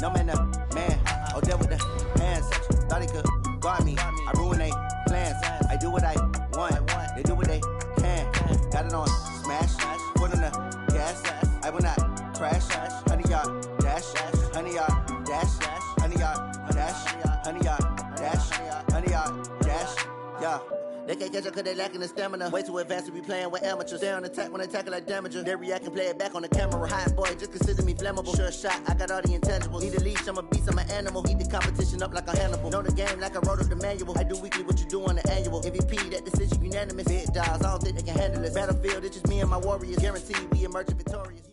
No man, man. Oh, there with the hands. Thought he could guard me. I ruin they plans. I do what I want. They do what they can. Got it on smash. Put on the gas. I will not crash. 100-yard dash. 100-yard dash. 100-yard dash. 100-yard dash. 100-yard dash. Yeah. They can't catch up cause they lacking the stamina. Way too advanced to be playing with amateurs. Stay on attack when they tackle like damager. They react and play it back on the camera. Hot boy, just consider me flammable. Sure shot, I got all the intangibles. Need a leash, I'm a beast, I'm an animal. Eat the competition up like a Hannibal. Know the game like I wrote up the manual. I do weekly what you do on the annual. MVP, that decision unanimous. Big dials, I don't think they can handle it. Battlefield, it's just me and my warriors. Guaranteed we emerge victorious.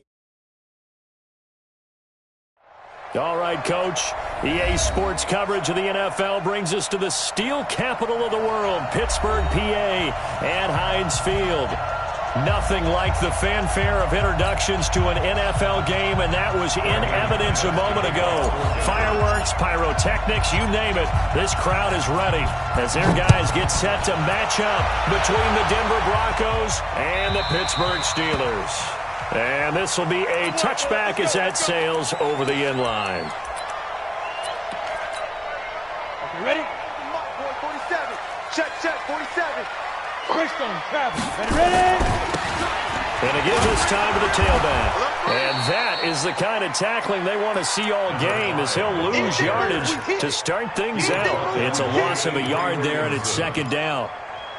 All right, Coach. EA Sports coverage of the NFL brings us to the steel capital of the world, Pittsburgh, PA, at Heinz Field. Nothing like the fanfare of introductions to an NFL game, and that was in evidence a moment ago. Fireworks, pyrotechnics, you name it. This crowd is ready as their guys get set to match up between the Denver Broncos and the Pittsburgh Steelers. And this will be a touchback as that sails over the end line. Okay, ready? 47. Check, 47. Christian, Travis, ready? And again this time to the tailback. And that is the kind of tackling they want to see all game as he'll lose yardage to start things out. It's a loss of a yard there, and it's second down.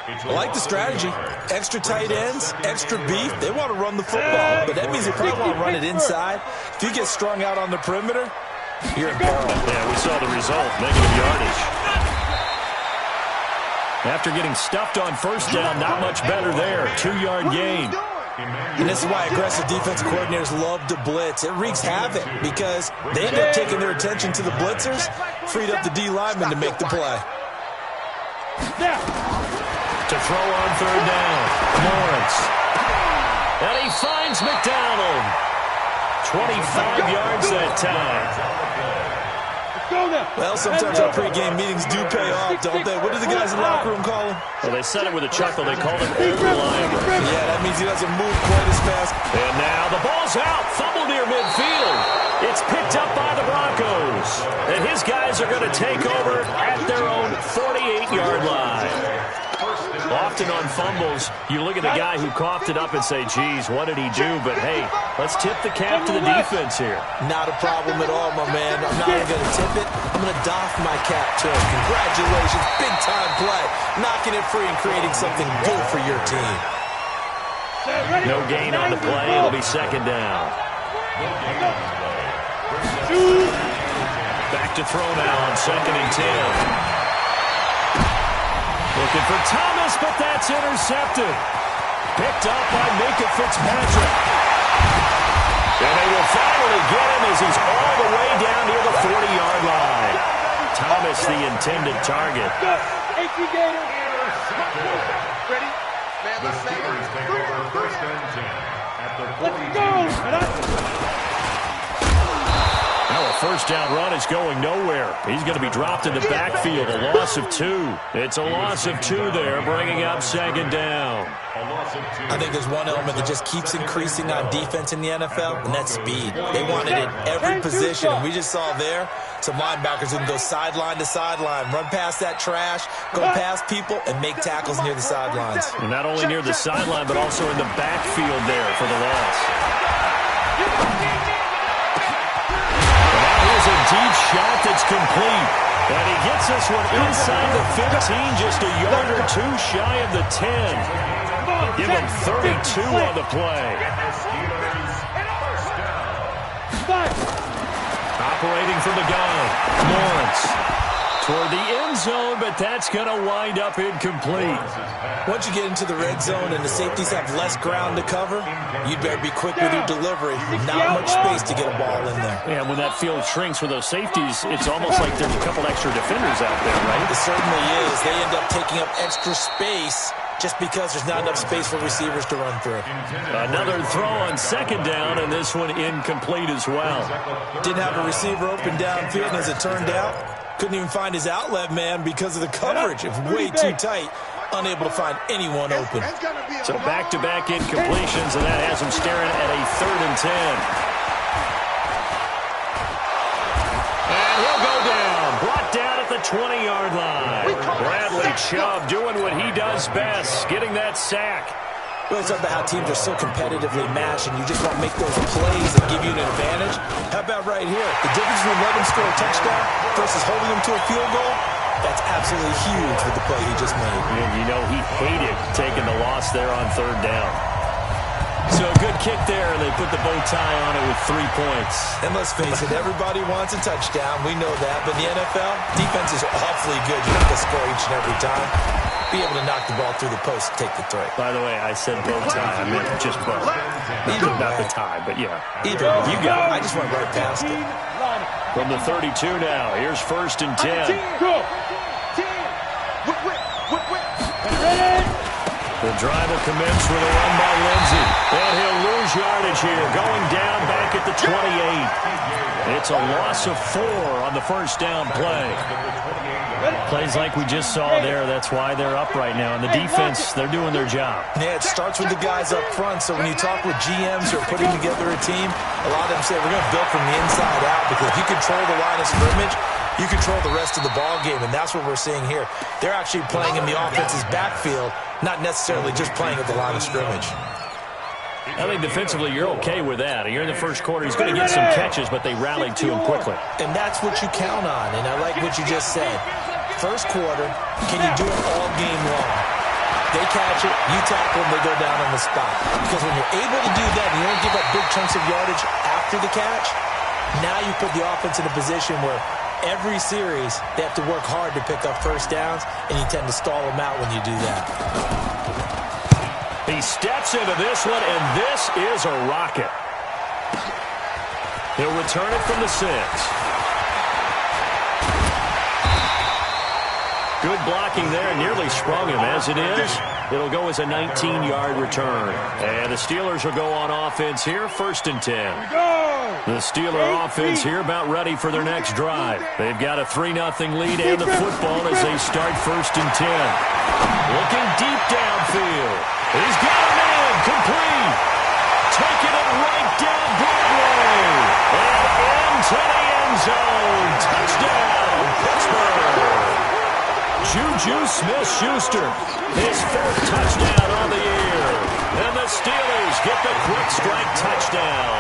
I like the strategy. Extra tight ends, extra beef. They want to run the football, but that means they probably want to run it inside. If you get strung out on the perimeter, you're in peril. Yeah, we saw the result, negative yardage. After getting stuffed on first down, not much better there. 2-yard gain. And this is why aggressive defensive coordinators love to blitz. It wreaks havoc because they end up taking their attention to the blitzers, freed up the D lineman to make the play. To throw on third down, Lawrence. And he finds McDonald. 25 yards that time. Well, sometimes our pregame meetings do pay off, don't they? What do the guys in the locker room call him? Well, they said it with a chuckle. They called him unreliable. Yeah, that means he doesn't move quite as fast. And now the ball's out. Fumble near midfield. It's picked up by the Broncos. And his guys are going to take over at their own 48-yard line. Often on fumbles, you look at the guy who coughed it up and say, geez, what did he do? But, hey, let's tip the cap to the defense here. Not a problem at all, my man. I'm not even going to tip it. I'm going to doff my cap to him. Congratulations. Big-time play. Knocking it free and creating something good for your team. No gain on the play. It'll be second down. Back to throw now on 2nd and 10. Looking for Thomas, but that's intercepted. Picked up by Minka Fitzpatrick. And they will finally get him as he's all the way down near the 40-yard line. Thomas, the intended target. Ready? The Steelers take over 1st and 10 at the 42. Now a first down run is going nowhere. He's going to be dropped in the backfield. A loss of 2. It's a loss of 2 there, bringing up second down. I think there's one element that just keeps increasing on defense in the NFL, and that's speed. They want it at every position, and we just saw there some linebackers who can go sideline to sideline, run past that trash, go past people, and make tackles near the sidelines. And not only near the sideline, but also in the backfield there for the loss. A deep shot that's complete. And he gets this one inside the 15, just a yard or 2 shy of the 10. Give him 32 on the play. Operating from the gun, Lawrence. Toward the end zone, but that's going to wind up incomplete. Once you get into the red zone and the safeties have less ground to cover, you'd better be quick with your delivery. Not much space to get a ball in there. Yeah, when that field shrinks with those safeties, it's almost like there's a couple extra defenders out there, right? It certainly is. They end up taking up extra space just because there's not enough space for receivers to run through. Another throw on second down, and this one incomplete as well. Didn't have a receiver open downfield, and as it turned out, couldn't even find his outlet man because of the coverage. It was way too tight. Unable to find anyone open. So back-to-back incompletions, and that has him staring at a 3rd and 10. the 20-yard line. Bradley Chubb doing what he does best, getting that sack. We always talk about how teams are so competitively matched and you just want to make those plays that give you an advantage. How about right here? The difference between letting him score a touchdown versus holding him to a field goal, that's absolutely huge with the play he just made. And you know he hated taking the loss there on third down. So a good kick there, and they put the bow tie on it with 3 points. And let's face it, everybody wants a touchdown. We know that. But in the NFL, defense is awfully good. You have to score each and every time. Be able to knock the ball through the post and take the throw. By the way, I said bow tie. I meant just bow. Not the tie, but yeah. Either you got it. I just went right past it. From the 32 now, here's 1st and 10. Go. The drive will commence with a run by Lindsey. And he'll lose yardage here, going down back at the 28. It's a loss of 4 on the first down play. Plays like we just saw there, that's why they're up right now. And the defense, they're doing their job. Yeah, it starts with the guys up front. So when you talk with GMs who are putting together a team, a lot of them say we're going to build from the inside out because if you control the line of scrimmage, you control the rest of the ball game, and that's what we're seeing here. They're actually playing in the offense's backfield, not necessarily just playing at the line of scrimmage. I think defensively you're okay with that. You're in the first quarter. He's going to get some catches, but they rallied to him quickly. And that's what you count on, and I like what you just said. First quarter, can you do it all game long? They catch it, you tackle them, they go down on the spot. Because when you're able to do that and you don't give up big chunks of yardage after the catch, now you put the offense in a position where every series, they have to work hard to pick up first downs, and you tend to stall them out when you do that. He steps into this one, and this is a rocket. He'll return it from the 6. Good blocking there, nearly sprung him. As it is, it'll go as a 19-yard return. And the Steelers will go on offense here, 1st and 10. The Steeler offense here about ready for their next drive. They've got a 3-0 lead and the football as they start 1st and 10. Looking deep downfield. He's got a man complete. Taking it right down Broadway. And into the end zone. Touchdown, Pittsburgh. Juju Smith-Schuster, his 4th touchdown on the year. And the Steelers get the quick strike touchdown.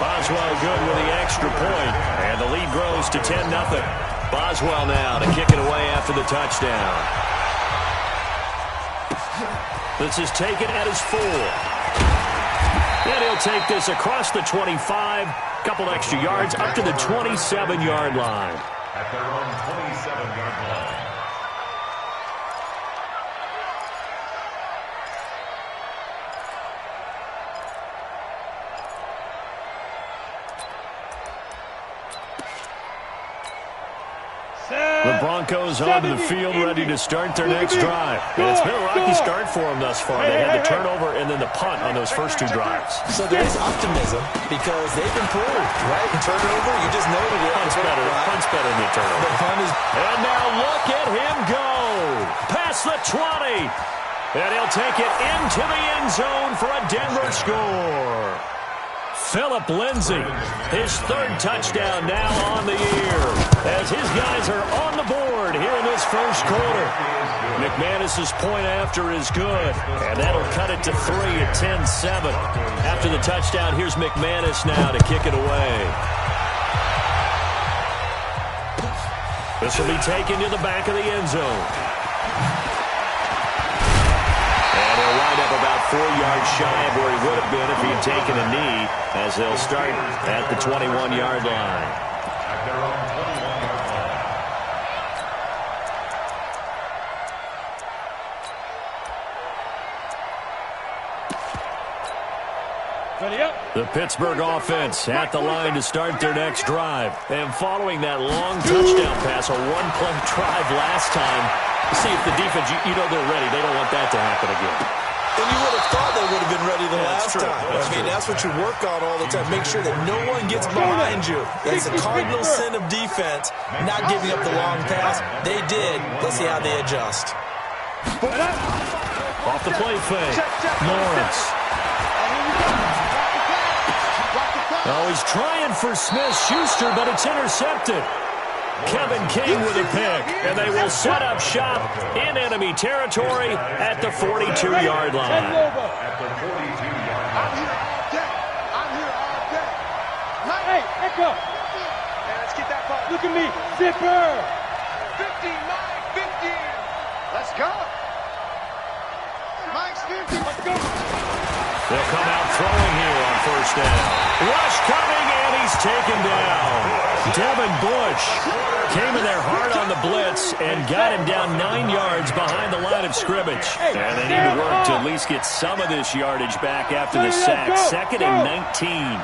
Boswell good with the extra point, and the lead grows to 10-0. Boswell now to kick it away after the touchdown. This is taken at his 4. And he'll take this across the 25, couple extra yards up to the 27-yard line. At their own 27-yard line. The Broncos onto the field ready to start their next drive. And it's been a rocky start for them thus far. They had the turnover and then the punt on those first 2 drives. So there is optimism because they've improved, right? Turnover, you just noted it. Punt's better than the turnover. The punt is... And now look at him go. Past the 20. And he'll take it into the end zone for a Denver score. Phillip Lindsay, his 3rd touchdown now on the year, as his guys are on the board here in this first quarter. McManus's point after is good, and that'll cut it to 3 at 10-7. After the touchdown, here's McManus now to kick it away. This will be taken to the back of the end zone. And he'll wind up about 4 yards shy of where he would have been if he had taken a knee, as they'll start at the 21-yard line. At their own 21-yard line. Ready up. The Pittsburgh offense at the line to start their next drive. And following that long touchdown pass, a 1-play drive last time, see if the defense, you know they're ready. They don't want that to happen again. And you would have thought they would have been ready the last true. time. That's what you work on all the time. Make sure that no one gets behind you. That's the cardinal sin of defense, not giving up the long pass. They did. Let's see how they adjust. Off the play fake. Lawrence. Oh, he's trying for Smith-Schuster, but it's intercepted. Kevin King with a pick, and they will set up shop in enemy territory at the 42-yard line. At the 42-yard line. I'm here all day. Hey, Echo. Let's get that ball. Look at me. Zipper. 50, Mike, 50. Let's go. Mike's 50. Let's go. They'll come out throwing here on first down. Rush coming, and he's taken down. Devin Bush came in there hard on the blitz and got him down 9 yards behind the line of scrimmage. And they need to work to at least get some of this yardage back after the sack. 2nd and 19.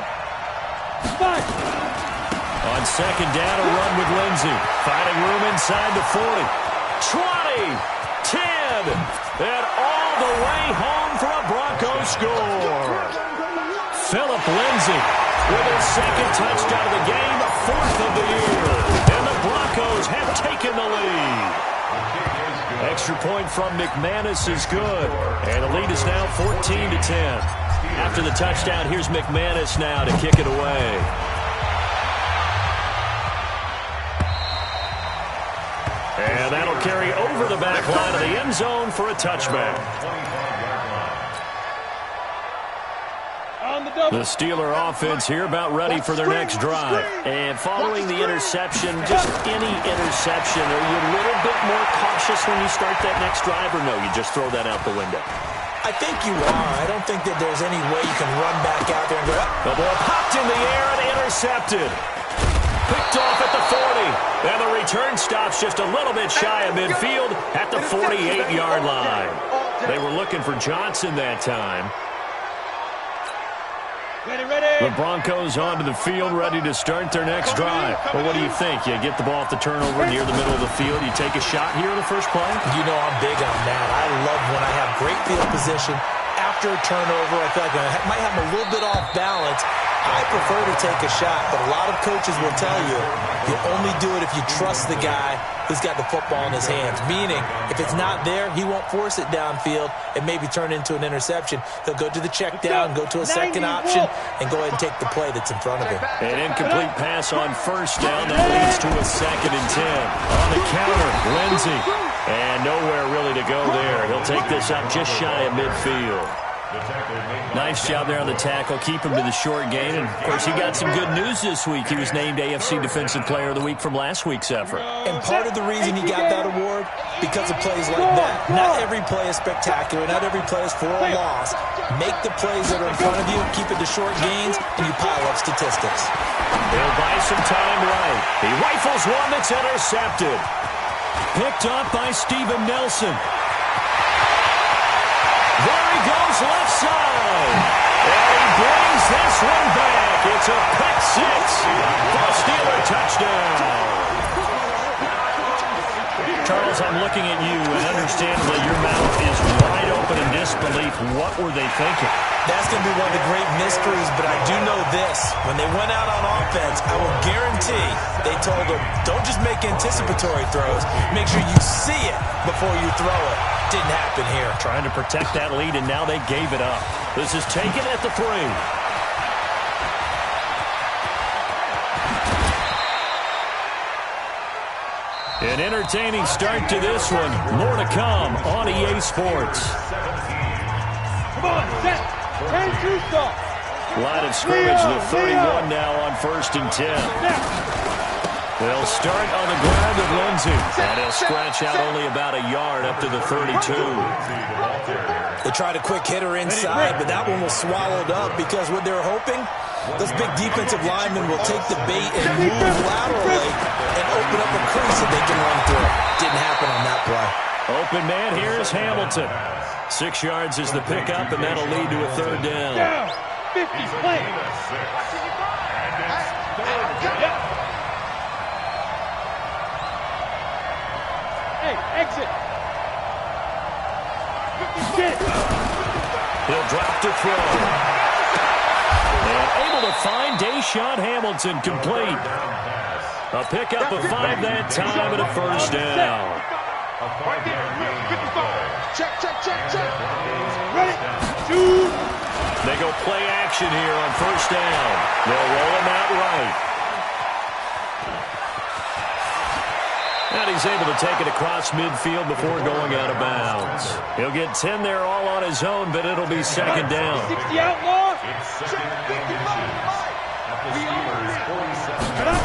On second down, a run with Lindsey. Finding room inside the 40. 20, 10, and all the way home for a Broncos score. Phillip Lindsey with his 2nd touchdown of the game, 4th of the year. And the Broncos have taken the lead. Extra point from McManus is good. And the lead is now 14-10. After the touchdown, here's McManus now to kick it away. And that'll carry over the back line of the end zone for a touchback. The Steeler offense here about ready for their next drive. And following the interception, just any interception, are you a little bit more cautious when you start that next drive, or no, you just throw that out the window? I think you are. I don't think that there's any way you can run back out there and go, the ball popped in the air and intercepted. Picked off at the 40. And the return stops just a little bit shy of midfield at the 48-yard line. They were looking for Johnson that time. The Broncos onto the field, ready to start their next drive. Well, what do you think? You get the ball off the turnover near the middle of the field. You take a shot here in the first play? You know I'm big on that. I love when I have great field position. After a turnover, I feel like I might have a little bit off balance. I prefer to take a shot, but a lot of coaches will tell you, you only do it if you trust the guy who's got the football in his hands. Meaning, if it's not there, he won't force it downfield and maybe turn into an interception. He'll go to the check down, go to a second option, and go ahead and take the play that's in front of him. An incomplete pass on first down. That leads to a 2nd and 10. On the counter, Lindsey. And nowhere really to go there. He'll take this up just shy of midfield. Nice job there on the tackle. Keep him to the short gain. And, of course, he got some good news this week. He was named AFC Defensive Player of the Week from last week's effort. And part of the reason he got that award, because of plays like that. Not every play is spectacular. Not every play is for a loss. Make the plays that are in front of you, keep it to short gains, and you pile up statistics. He'll buy some time right. He rifles one that's intercepted. Picked up by Steven Nelson. There he goes left side. And he brings this one back. It's a pick six for a Steeler touchdown. Charles, I'm looking at you, and understandably your mouth is wide open in disbelief. What were they thinking? That's going to be one of the great mysteries, but I do know this. When they went out on offense, I will guarantee they told them, don't just make anticipatory throws. Make sure you see it before you throw it. Didn't happen here. Trying to protect that lead, and now they gave it up. This is taken at the 3. An entertaining start to this one. More to come on EA Sports. Come on, set. 10-2 stop. Line of scrimmage, the 31 now on 1st and 10. They'll start on the ground with Lindsey. And he'll scratch out only about a yard up to the 32. They tried a quick hitter inside, but that one was swallowed up because what they're hoping, those big defensive linemen will take the bait and move laterally and open up a crease that they can run through. Didn't happen on that play. Open man here is Hamilton. 6 yards is the pickup, and that'll lead to a 3rd down. Down. 50, play. Hey, exit. 50, He'll drop to throw. And able to find Deshaun Hamilton complete. A pickup of 5 that time and a 1st down. Check. Ready. 2. They go play action here on 1st down. They'll roll him out right. he's able to take it across midfield before going out of bounds. He'll get 10 there all on his own, but it'll be second down. 60 outlaw. It's second and 2 at the Steelers' 47.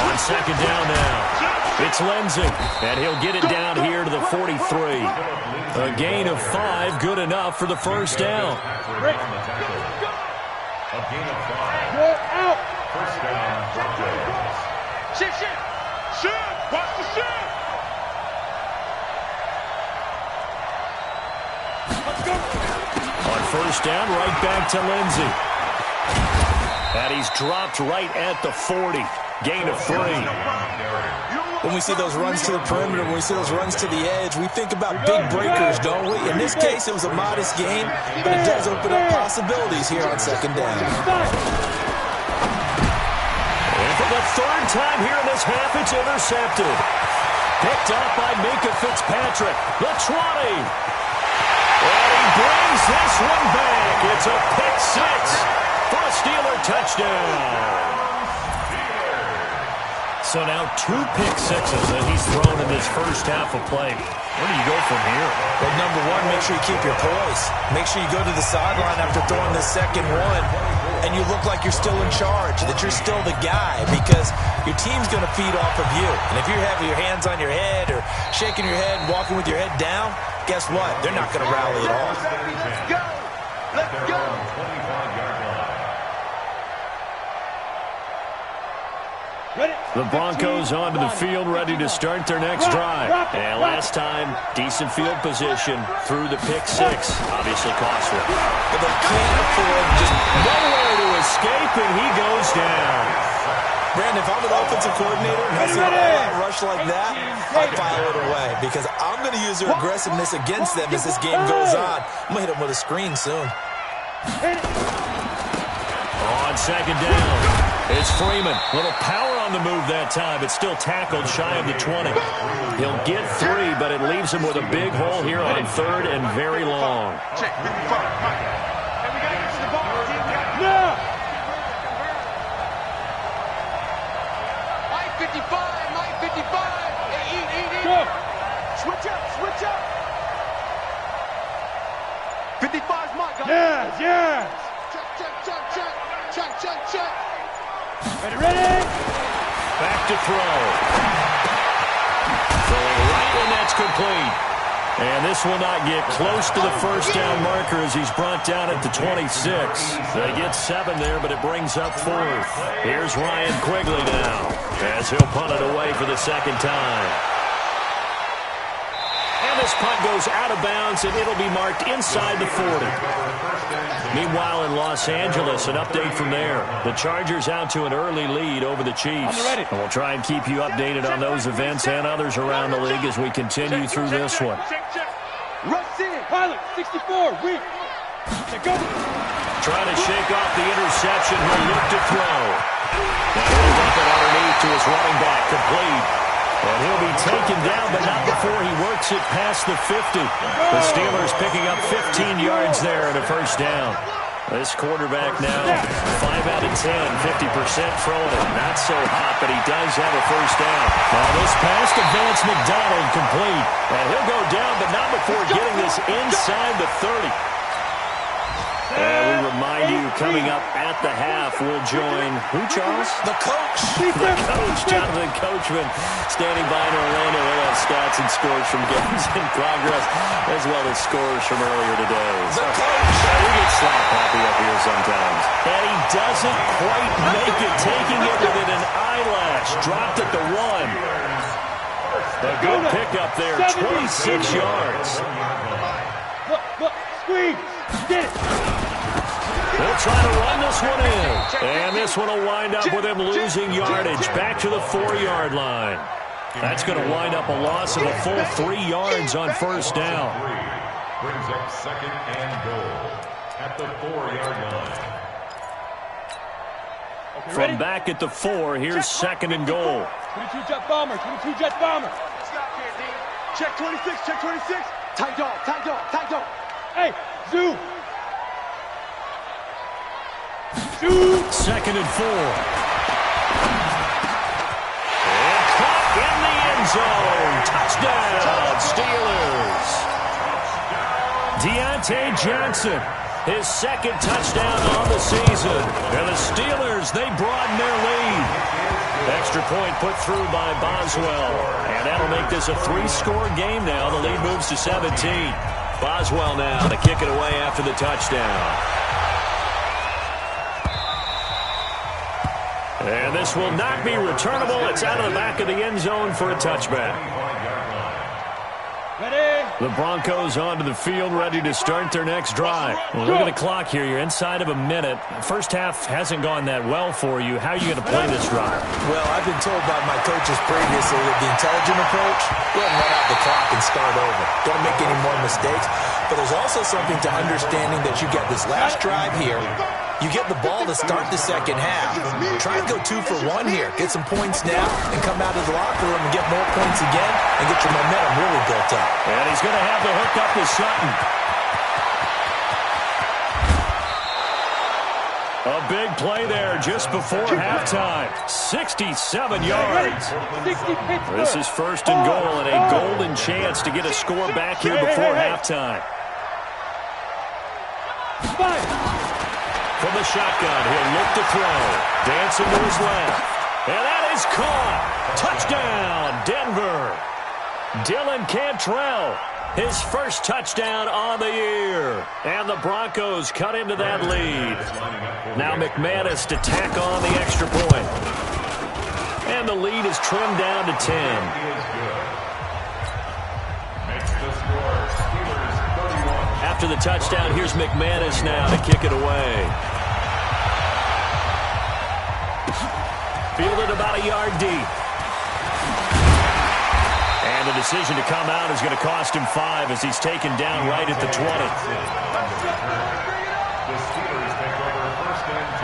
On second down now, it's Lindsay, and he'll get it down here to the 43. A gain of 5, good enough for the first down. A gain of 5. Go out. First down for James. Shoot! Watch the shoot! On first down, right back to Lindsay. And he's dropped right at the 40. Gain of 3. When we see those runs to the perimeter, when we see those runs to the edge, we think about big breakers, don't we? In this case, it was a modest gain, but it does open up possibilities here on second down. And for the third time here in this half, it's intercepted. Picked up by Minkah Fitzpatrick. The 20. And he brings this one back. It's a pick 6 for a Steeler touchdown. So now 2 pick sixes that he's thrown in this first half of play. Where do you go from here? Well, number one, make sure you keep your poise. Make sure you go to the sideline after throwing the second one, and you look like you're still in charge, that you're still the guy, because your team's going to feed off of you. And if you're having your hands on your head or shaking your head and walking with your head down, guess what? They're not going to rally at all. Let's go! Let's go! 25-yard line. The Broncos onto the field, ready to start their next drive. And last time, decent field position through the pick 6. Obviously costly. But they can't afford just Nowhere to escape, and he goes down. Brandon, if I'm an offensive coordinator and I see an all-out rush like that, I file it away because I'm going to use their aggressiveness against them as this game goes on. I'm going to hit them with a screen soon. On second down, it's Freeman. Little power on the move that time, but still tackled shy of the 20. He'll get 3, but it leaves him with a big hole here on third and very long. Check, 55, Mike. And we got to get to the ball. No. Mike 55, Mike 55. Hey, eat. Go. Switch up. 55's Mike. Yes. Check. Ready. Back to throw. Throwing right, and that's complete. And this will not get close to the first down marker as he's brought down at the 26. They get 7 there, but it brings up 4th. Here's Ryan Quigley now as he'll punt it away for the second time. And this punt goes out of bounds, and it'll be marked inside the 40. Meanwhile, in Los Angeles, an update from there. The Chargers out to an early lead over the Chiefs. And we'll try and keep you updated on those events and others around the league as we continue through this one. Rush in. Pilot 64. Weak. Go. Trying to shake off the interception. He'll look to throw. Now he'll dump it underneath to his running back, complete. And he'll be taken down, but not before he works it past the 50. The Steelers picking up 15 yards there and a first down. This quarterback now, 5 out of 10, 50% throwing it. Not so hot, but he does have a first down. Now this pass to Vance McDonald, complete. And he'll go down, but not before getting this inside the 30. And we remind you, coming up at the half, we'll join, who, Charles? The coach. The coach, Jonathan Coachman, standing by in Orlando. We'll have stats and scores from games in progress, as well as scores from earlier today. The coach. We get slap happy up here sometimes. And he doesn't quite make it, taking it within an eyelash. Dropped at the 1. A good pickup there, 26 yards. Look, squeeze. Get it. They'll try to run this one in. And this one will wind up with him losing yardage back to the 4-yard line. That's going to wind up a loss of a full 3 yards on first down. Brings up second and goal at the 4-yard line. Okay, From back at the 4, here's second and goal. 22 jet bomber. Check 26. Tight dog. Hey, zoom. Second and 4. And caught in the end zone. Touchdown, Steelers. Deontay Johnson, his second touchdown on the season. And the Steelers, they broaden their lead. Extra point put through by Boswell. And that'll make this a 3-score game now. The lead moves to 17. Boswell now to kick it away after the touchdown. And this will not be returnable. It's out of the back of the end zone for a touchback. The Broncos onto the field, ready to start their next drive. Well, look at the clock here. You're inside of a minute. First half hasn't gone that well for you. How are you going to play this drive? Well, I've been told by my coaches previously that the intelligent approach, go ahead and run out the clock and start over. Don't make any more mistakes. But there's also something to understanding that you get this last drive here. You get the ball to start the second half. Try and go 2 for 1 here. Get some points now and come out of the locker room and get more points again and get your momentum really built up. And he's going to have the hook up to Sutton. A big play there just before halftime. 67 yards. This is first and goal and a golden chance to get a score back here before halftime. From the shotgun, he'll look to throw. Dancing to his left. And that is caught. Touchdown, Denver. Dylan Cantrell, his first touchdown on the year. And the Broncos cut into that lead. Now McManus to tack on the extra point. And the lead is trimmed down to 10. After the touchdown, here's McManus now to kick it away. Fielded about a yard deep. And the decision to come out is going to cost him 5 as he's taken down right at the 20. The Steelers take over first and 10.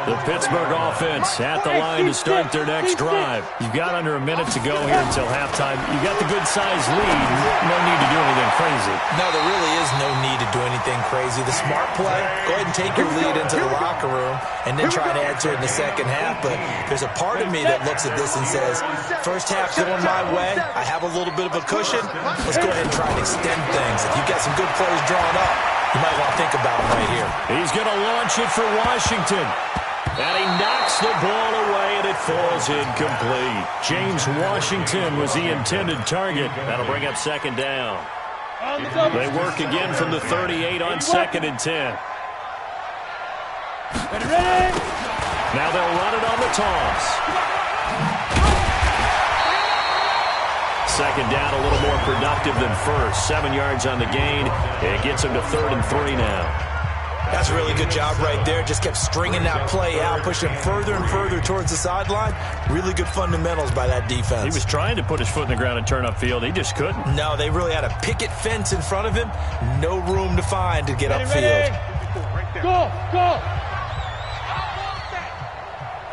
The Pittsburgh offense at the line to start their next drive. You've got under a minute to go here until halftime. You've got the good-sized lead. No need to do anything crazy. No, there really is no need to do anything crazy. The smart play, go ahead and take your lead into the locker room and then try to add to it in the second half. But there's a part of me that looks at this and says, first half going my way, I have a little bit of a cushion. Let's go ahead and try and extend things. If you've got some good plays drawn up, you might want to think about them right here. He's going to launch it for Washington. And he knocks the ball away, and it falls incomplete. James Washington was the intended target. That'll bring up second down. They work again from the 38 on second and 10. Now they'll run it on the toss. Second down, a little more productive than first. 7 yards on the gain. It gets him to 3rd and 3 now. That's a really good job right there. Just kept stringing that play out, pushing further and further towards the sideline. Really good fundamentals by that defense. He was trying to put his foot in the ground and turn upfield. He just couldn't. No, they really had a picket fence in front of him. No room to find to get upfield. Go, go.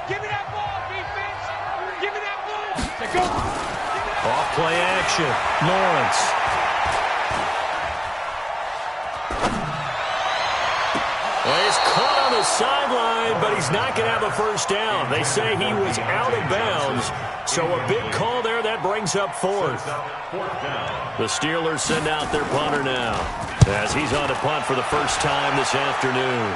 Give me that ball, defense. Give me that ball. Go. Off play action. Lawrence. Well, he's caught on the sideline, but he's not going to have a first down. They say he was out of bounds, so a big call there. That brings up 4th. The Steelers send out their punter now as he's on to punt for the first time this afternoon.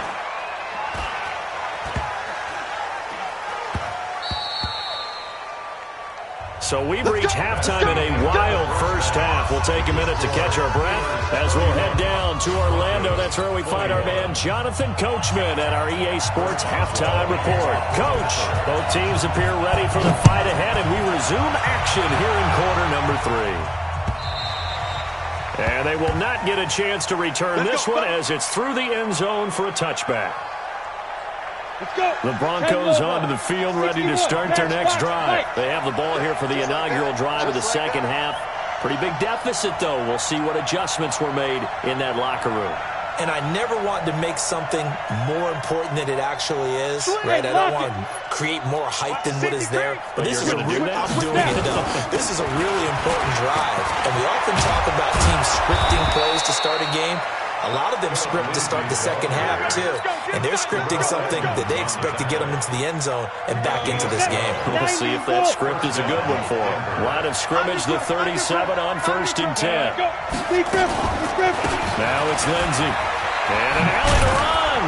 So we've reached halftime in a wild first half. We'll take a minute to catch our breath as we'll head down to Orlando. That's where we find our man Jonathan Coachman at our EA Sports Halftime Report. Coach, both teams appear ready for the fight ahead, and we resume action here in quarter number 3. And they will not get a chance to return this one as it's through the end zone for a touchback. The Broncos onto the field, ready to start their next drive. They have the ball here for the inaugural drive of the second half. Pretty big deficit, though. We'll see what adjustments were made in that locker room. And I never want to make something more important than it actually is, right? I don't want to create more hype than what is there. But this is I'm doing it, though. This is a really important drive. And we often talk about teams scripting plays to start a game. A lot of them script to start the second half, too. And they're scripting something that they expect to get them into the end zone and back into this game. We'll see if that script is a good one for them. Line of scrimmage, the 37 on 1st and 10. Now it's Lindsey. And an alley to run.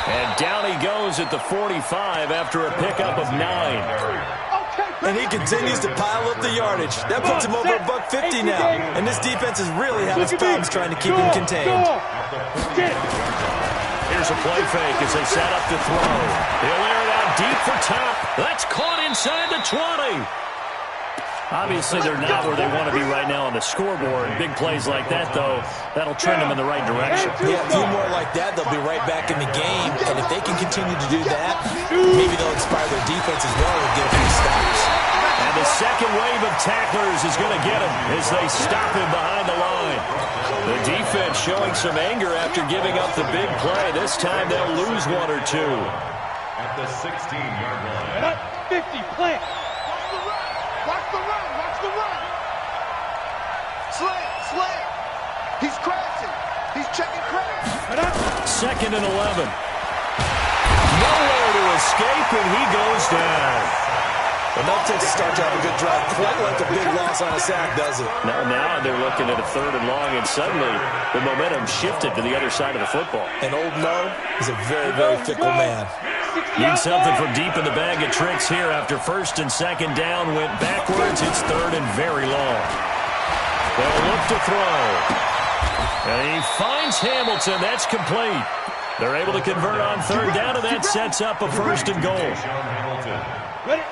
And down he goes at the 45 after a pickup of 9. And he continues to pile up the yardage. That puts him over $150 now. And this defense is really having problems trying to keep him contained. Here's a play fake as they set up to throw. He'll air it out deep for top. That's caught inside the 20. Obviously, they're not where they want to be right now on the scoreboard. Big plays like that, though, that'll trend them in the right direction. Yeah, a few more like that, they'll be right back in the game. And if they can continue to do that, maybe they'll inspire their defense as well and get a few stops. And the second wave of tacklers is going to get him as they stop him behind the line. The defense showing some anger after giving up the big play. This time they'll lose one or two. At the 16-yard line. 50, plant. Watch the run. Watch the run. Slant. He's crashing. He's checking crash. 2nd and 11. Nowhere to escape, and he goes down. Enough to start to have a good drive. Quite like a big loss on a sack, does it? Now they're looking at a 3rd and long, and suddenly the momentum shifted to the other side of the football. And Old Mo is a very, very fickle man. Need something from deep in the bag of tricks here after 1st and 2nd down went backwards. It's 3rd and very long. They'll look to throw. And he finds Hamilton. That's complete. They're able to convert on 3rd down, and that sets up a 1st and goal.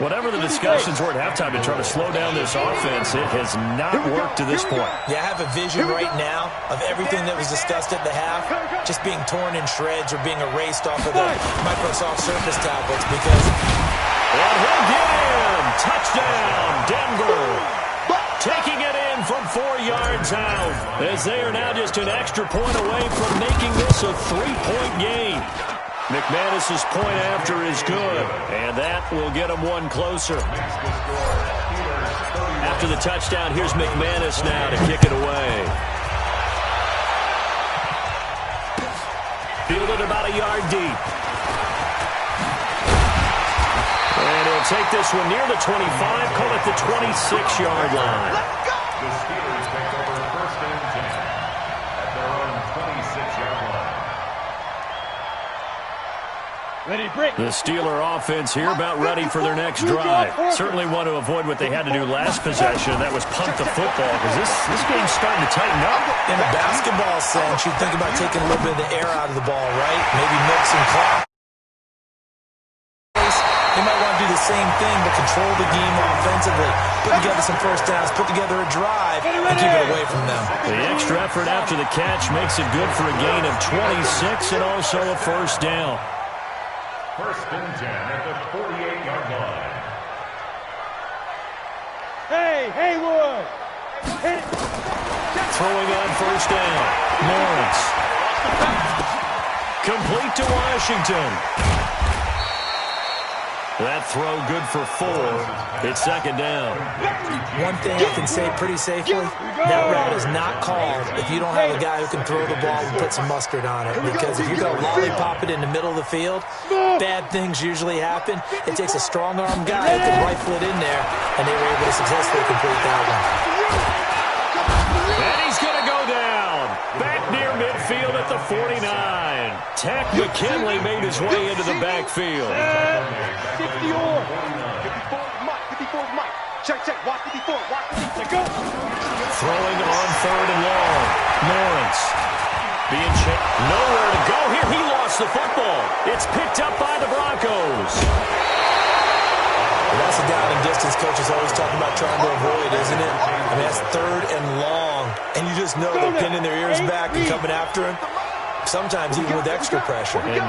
Whatever the discussions were at halftime to try to slow down this offense, it has not worked to this point. Yeah, I have a vision right now of everything that was discussed at the half just being torn in shreds or being erased off of the Microsoft Surface tablets because... And he'll get in! Touchdown, Denver! Taking it in from 4 yards out as they are now just an extra point away from making this a 3-point game. McManus's point after is good, and that will get him one closer. After the touchdown, here's McManus now to kick it away. Fielded about a yard deep. And he'll take this one near the 25, call it the 26-yard line. The Steelers take over 1st and 10 at their own 26-yard line. The Steeler offense here about ready for their next drive. Certainly want to avoid what they had to do last possession. That was punt the football because this game's starting to tighten up. In a basketball sense, you think about taking a little bit of the air out of the ball, right? Maybe milk some clock. They might want to do the same thing, but control the game offensively. Put together some 1st downs, put together a drive, and keep it away from them. The extra effort after the catch makes it good for a gain of 26 and also a 1st down. 1st and 10 at the 48-yard line. Hey, Haywood! Hit it. Throwing on 1st down. Lawrence. Complete to Washington. That throw good for 4. It's 2nd down. One thing I can say pretty safely, that route is not called if you don't have a guy who can throw the ball and put some mustard on it. Because if you're going to lollipop it in the middle of the field, bad things usually happen. It takes a strong-arm guy who can rifle it in there, and they were able to successfully complete that one. And he's going to go down. Back near midfield at the 49. Tack McKinley made his way into the backfield. 54 Mike. Check. Watch 54. Go. Throwing on 3rd and long. Lawrence. Being checked. Nowhere to go here. He lost the football. It's picked up by the Broncos. And that's a down and distance coach is always talking about trying to avoid, isn't it? I mean, that's 3rd and long. And you just know they're pinning their ears back and coming after him. Sometimes even with extra pressure. And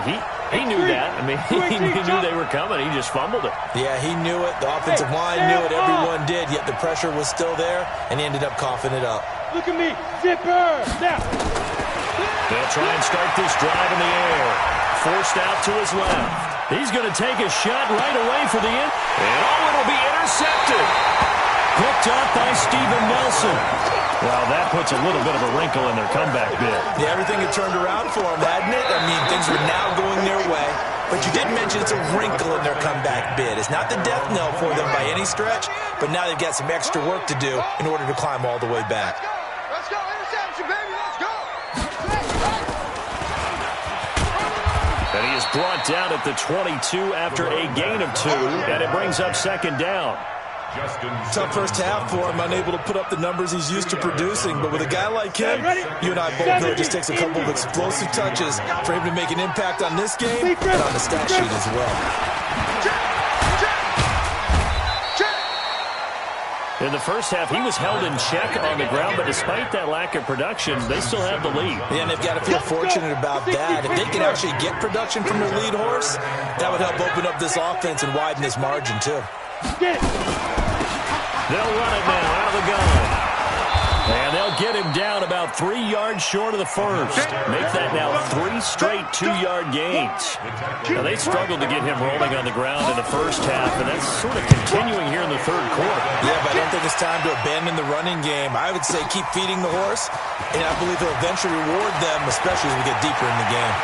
he knew that. I mean, he knew they were coming. He just fumbled it. Yeah, he knew it. The offensive line knew it. Everyone did. Yet the pressure was still there, and he ended up coughing it up. Look at me. Zipper. Now. They'll try and start this drive in the air. Forced out to his left. He's going to take a shot right away for the end. And it'll be intercepted. Picked up by Steven Nelson. Well, that puts a little bit of a wrinkle in their comeback bid. Yeah, everything had turned around for them, hadn't it? I mean, things were now going their way. But you did mention it's a wrinkle in their comeback bid. It's not the death knell for them by any stretch, but now they've got some extra work to do in order to climb all the way back. Let's go. Interception, baby. Let's go. And he is brought down at the 22 after a gain of 2, and it brings up second down. Tough first half for him, unable to put up the numbers he's used to producing. But with a guy like him, you and I both know it just takes a couple of explosive touches for him to make an impact on this game and on the stat sheet as well. In the first half, he was held in check on the ground, but despite that lack of production, they still have the lead. Yeah, and they've got to feel fortunate about that. If they can actually get production from their lead horse, that would help open up this offense and widen this margin, too. They'll run it now out of the gun. And they'll get him down about 3 yards short of the first. Make that now 3 straight 2-yard gains. Now, they struggled to get him rolling on the ground in the first half, and that's sort of continuing here in the third quarter. Yeah, but I don't think it's time to abandon the running game. I would say keep feeding the horse, and I believe he'll eventually reward them, especially as we get deeper in the game.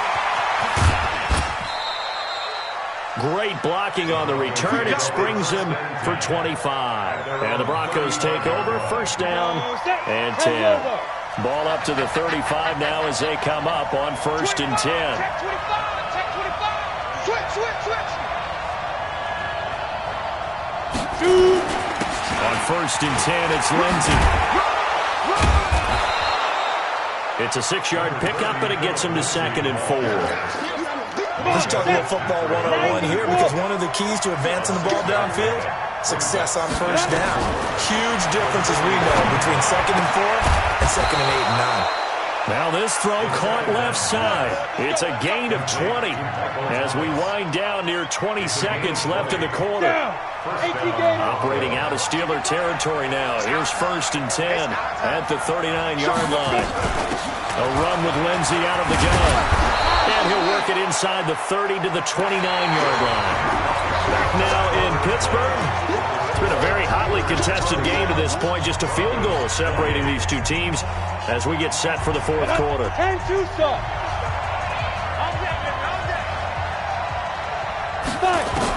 Great blocking on the return. It springs him for 25. And the Broncos take over. First down and 10. Ball up to the 35 now as they come up on 1st and 10. On 1st and 10, it's Lindsey. It's a 6-yard pickup, but it gets him to 2nd and 4. Let's talk about football 101 here, because one of the keys to advancing the ball downfield, success on first down. Huge difference, as we know, between 2nd and 4 and 2nd and 8 and 9. Now this throw caught left side. It's a gain of 20 as we wind down near 20 seconds left in the quarter. Operating out of Steeler territory now. Here's 1st and 10 at the 39-yard line. A run with Lindsey out of the gun. And he'll work it inside the 30 to the 29-yard line. Back now in Pittsburgh. It's been a very hotly contested game to this point. Just a field goal separating these two teams as we get set for the fourth quarter.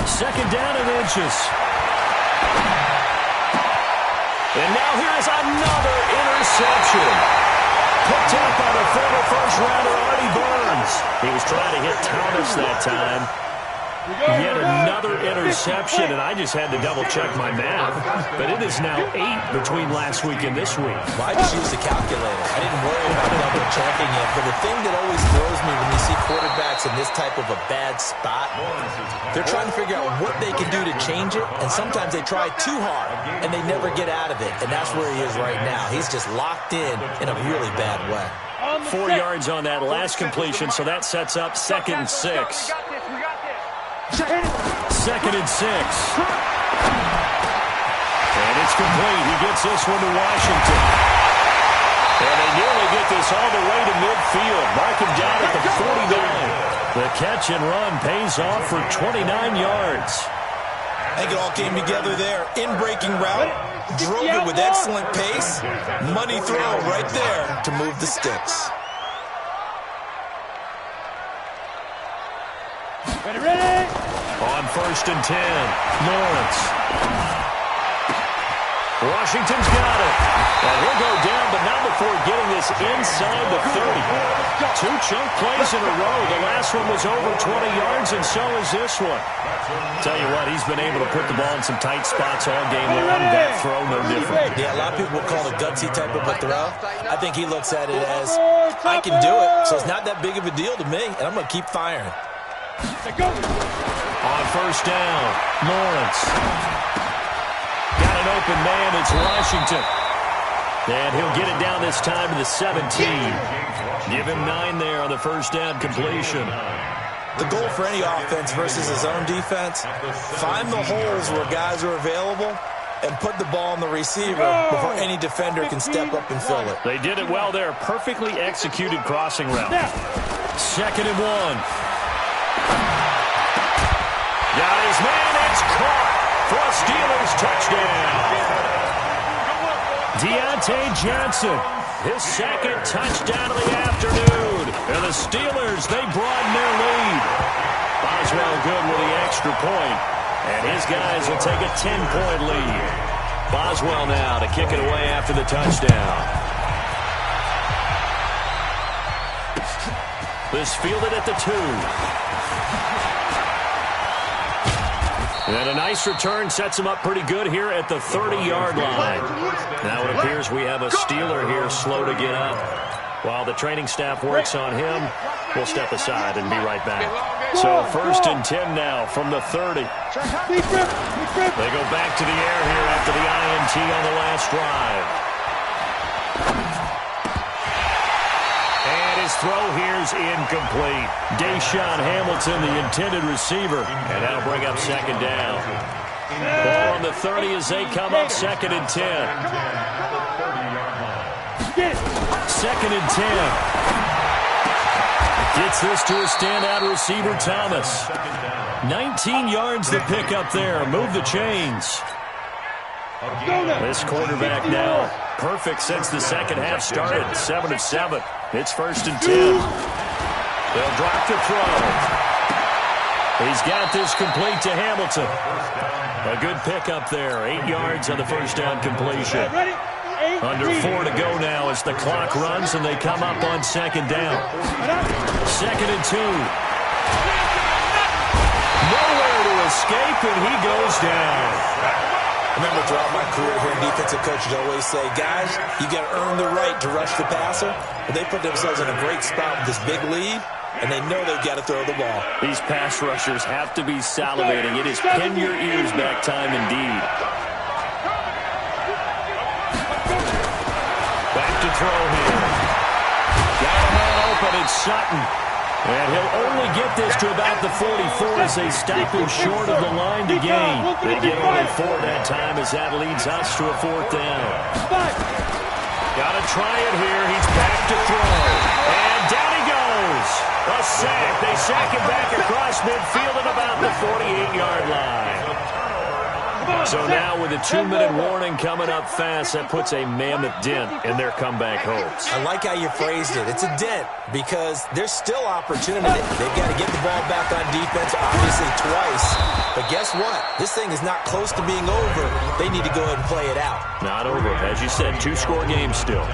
Second down and inches. And now here's another interception. Picked up by the former first-rounder, Artie Burns. He was trying to hit Thomas that time. Yet another interception, and I just had to double-check my math. But it is now 8 between last week and this week. Well, I just used the calculator. I didn't worry about double-checking it. But the thing that always throws me when you see quarterbacks in this type of a bad spot, they're trying to figure out what they can do to change it, and sometimes they try too hard, and they never get out of it. And that's where he is right now. He's just locked in a really bad way. 4 yards on that last completion, so that sets up 2nd and 6. 2nd and 6. And it's complete. He gets this one to Washington. And they nearly get this all the way to midfield. Mark him down at the 49. The catch and run pays off for 29 yards. I think it all came together there. In-breaking route. Drove it with excellent pace. Money throw right there to move the sticks. Ready? On 1st and 10, Lawrence. Washington's got it. And he'll go down, but not before getting this inside the 30. 2 chunk plays in a row. The last one was over 20 yards, and so is this one. Tell you what, he's been able to put the ball in some tight spots all game long. That throw, no different. Yeah, a lot of people will call it a gutsy type of a throw. I think he looks at it as, I can do it, so it's not that big of a deal to me, and I'm going to keep firing. On 1st down, Lawrence. Got an open man, it's Washington. And he'll get it down this time to the 17. Give him 9 there on the 1st down completion. The goal for any offense versus his own defense, find the holes where guys are available and put the ball on the receiver before any defender can step up and fill it. They did it well there. Perfectly executed crossing route. 2nd and 1. Got his man, it's caught for a Steelers touchdown. Deontay Johnson, his second touchdown of the afternoon. And the Steelers, they broaden their lead. Boswell good with the extra point. And his guys will take a 10-point lead. Boswell now to kick it away after the touchdown. This fielded at the 2. And a nice return sets him up pretty good here at the 30-yard line. Now it appears we have a Steeler here slow to get up. While the training staff works on him, we'll step aside and be right back. So 1st and 10 now from the 30. They go back to the air here after the INT on the last drive. And his throw here's incomplete. Deshaun Hamilton, the intended receiver. And that'll bring up 2nd down. Ball on the 30 as they come up 2nd and 10. 2nd and 10. Gets this to a standout receiver, Thomas. 19 yards to pick up there. Move the chains. This quarterback now perfect since the second half started. 7 of 7. It's 1st and 10. They'll drop the throw. He's got this complete to Hamilton. A good pickup there. 8 yards on the first down completion. Under 4 to go now as the clock runs and they come up on 2nd down. 2nd and 2. Nowhere to escape, and he goes down. I remember throughout my career hearing defensive coaches always say, guys, you got to earn the right to rush the passer. But they put themselves in a great spot with this big lead, and they know they've got to throw the ball. These pass rushers have to be salivating. It is pin your ears back time indeed. Back to throw here. Got a man open, it's Sutton. And he'll only get this to about the 44 as they stop him short of the line to gain. They get only 4 that time as that leads us to a 4th down. Got to try it here. He's back to throw. And down he goes. A sack. They sack him back across midfield at about the 48-yard line. So now with a 2-minute warning coming up fast, that puts a mammoth dent in their comeback hopes. I like how you phrased it. It's a dent because there's still opportunity. They've got to get the ball back on defense, obviously twice. But guess what? This thing is not close to being over. They need to go ahead and play it out. Not over. As you said, 2-score game still.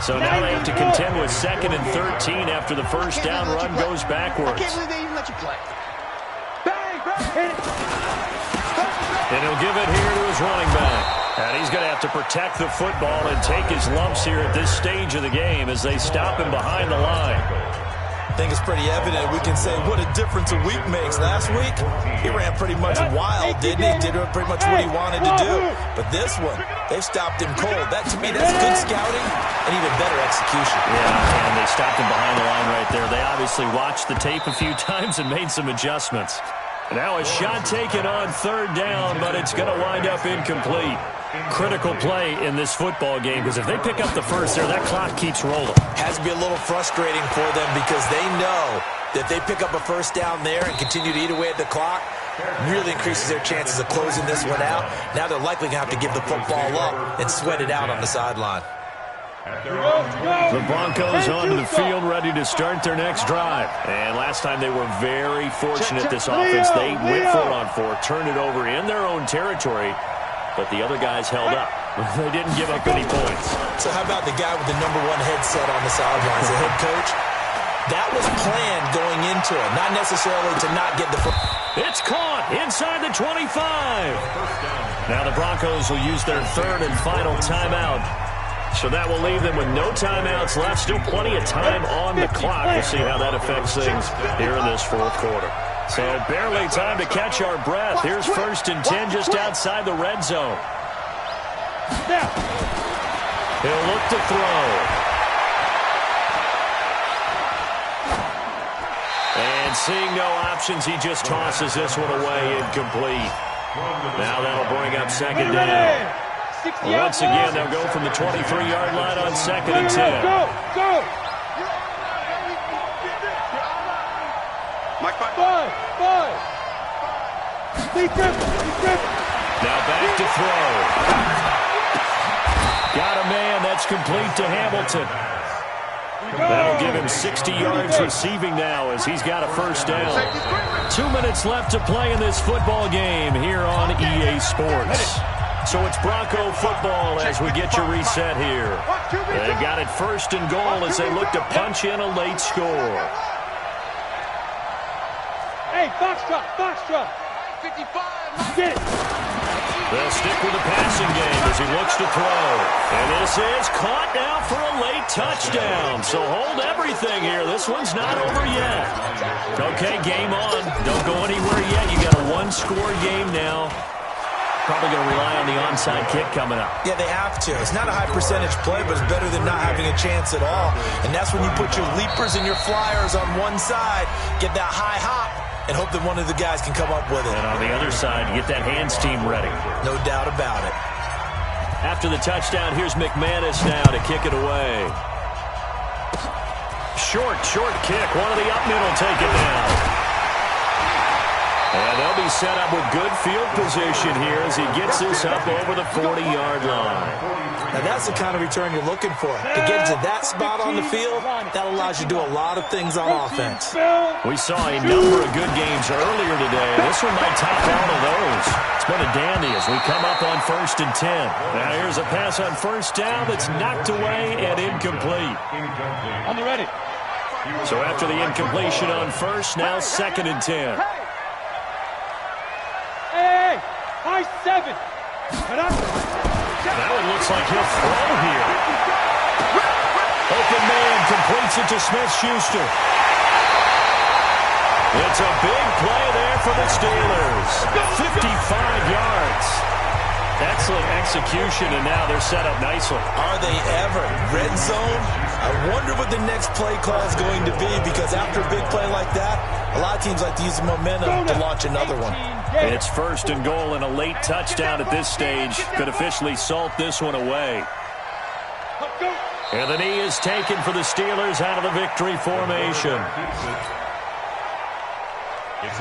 So now they have to contend with 2nd and 13 after the first down run goes backwards. I can't believe they even let you play. And he'll give it here to his running back. And he's going to have to protect the football and take his lumps here at this stage of the game as they stop him behind the line. I think it's pretty evident. We can say what a difference a week makes. Last week, he ran pretty much wild, didn't he? Did pretty much what he wanted to do. But this one, they've stopped him cold. That, to me, that's good scouting and even better execution. Yeah, and they stopped him behind the line right there. They obviously watched the tape a few times and made some adjustments. Now a shot taken on 3rd down, but it's going to wind up incomplete. Critical play in this football game because if they pick up the first there, that clock keeps rolling. Has to be a little frustrating for them because they know that they pick up a first down there and continue to eat away at the clock, really increases their chances of closing this one out. Now they're likely going to have to give the football up and sweat it out on the sideline. The Broncos onto the field ready to start their next drive. And last time they were very fortunate, this offense. They went for it on 4, turned it over in their own territory, but the other guys held up. They didn't give up any points. So how about the guy with the #1 headset on the sidelines, the head coach? That was planned going into it, not necessarily to not get the football. It's caught inside the 25. Now the Broncos will use their 3rd and final timeout. So that will leave them with no timeouts left. Still plenty of time on the clock. We'll see how that affects things here in this 4th quarter. So barely time to catch our breath. Here's 1st and 10 just outside the red zone. He'll look to throw. And seeing no options, he just tosses this one away incomplete. Now that'll bring up 2nd down. Once again, they'll go from the 23-yard line on 2nd and 10. Go! Mike, five. Now back to throw. Got a man. That's complete to Hamilton. That'll give him 60 yards receiving now as he's got a first down. 2 minutes left to play in this football game here on EA Sports. So it's Bronco football as we get your reset here. They've got it first and goal as they look to punch in a late score. Hey, foxtrot. 55. Get it. They'll stick with the passing game as he looks to throw. And this is caught now for a late touchdown. So hold everything here. This one's not over yet. Okay, game on. Don't go anywhere yet. You got a one-score game now. Probably going to rely on the onside kick coming up. Yeah, they have to. It's not a high percentage play, but it's better than not having a chance at all. And that's when you put your leapers and your flyers on one side, get that high hop, and hope that one of the guys can come up with it. And on the other side, get that hands team ready. No doubt about it. After the touchdown, here's McManus now to kick it away. Short kick. One of the up middle take it down. And they'll be set up with good field position here as he gets this up over the 40-yard line. Now that's the kind of return you're looking for. To get to that spot on the field, that allows you to do a lot of things on offense. We saw a number of good games earlier today. This one might top all of those. It's been a dandy as we come up on 1st and 10. Now here's a pass on first down that's knocked away and incomplete. On the ready. So after the incompletion on first, now 2nd and 10. Hey, high 7. That one looks like he'll throw here. Open man completes it to Smith-Schuster. It's a big play there for the Steelers. 55 yards. Excellent execution, and now they're set up nicely. Are they ever? Red zone? I wonder what the next play call is going to be, because after a big play like that, a lot of teams like to use the momentum to launch another one. It's 1st and goal and a late touchdown at this stage. Could officially salt this one away. And the knee is taken for the Steelers out of the victory formation.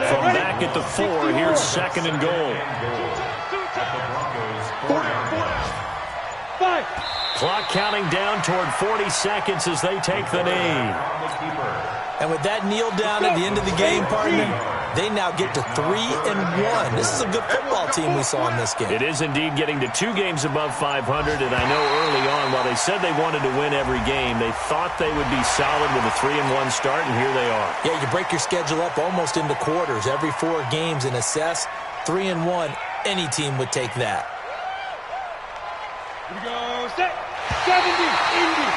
From back at the 4, here's 2nd and goal. Clock counting down toward 40 seconds as they take the knee. And with that kneel down at the end of the game, partner, they now get to 3-1. This is a good football team we saw in this game. It is indeed getting to 2 games above 500, and I know early on, while they said they wanted to win every game, they thought they would be solid with a 3-1 start, and here they are. Yeah, you break your schedule up almost into quarters, every 4 games, and assess 3-1. Any team would take that. Here we go, set, 70, Indy.